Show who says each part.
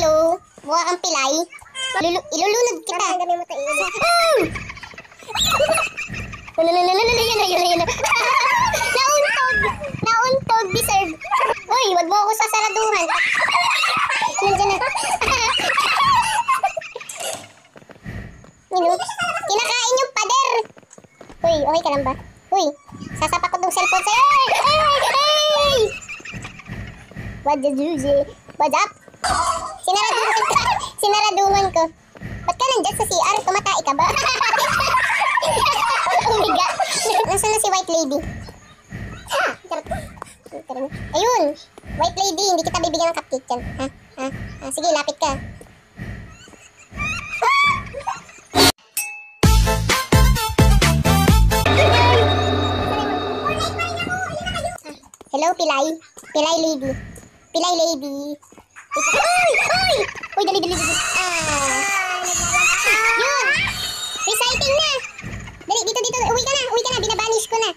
Speaker 1: Hello. Mukha kang pilay. Ilulunod kita. Nauntog. Deserve. Uy, wag mo ako sasaraduhan. Nandiyan na. Kinakain yung pader. Uy, okay ka lang ba? Uy, sasapak ko tong cellphone sa'yo. Hey! What did you say? What's up? Sinaradungan ko. Ba't ka nandyan sa CR? Tumatay ka ba? Oh my God. Nasaan na si White Lady? Ayun. White Lady, hindi kita bibigyan ng cupcake yan. Ha? Sige, lapit ka. Hello, Pilay. Pilay Lady. Pilay Lady. Uy, dali. Yun. Reciting na. Dali, dito. Uwi ka na. Binabanish ko na.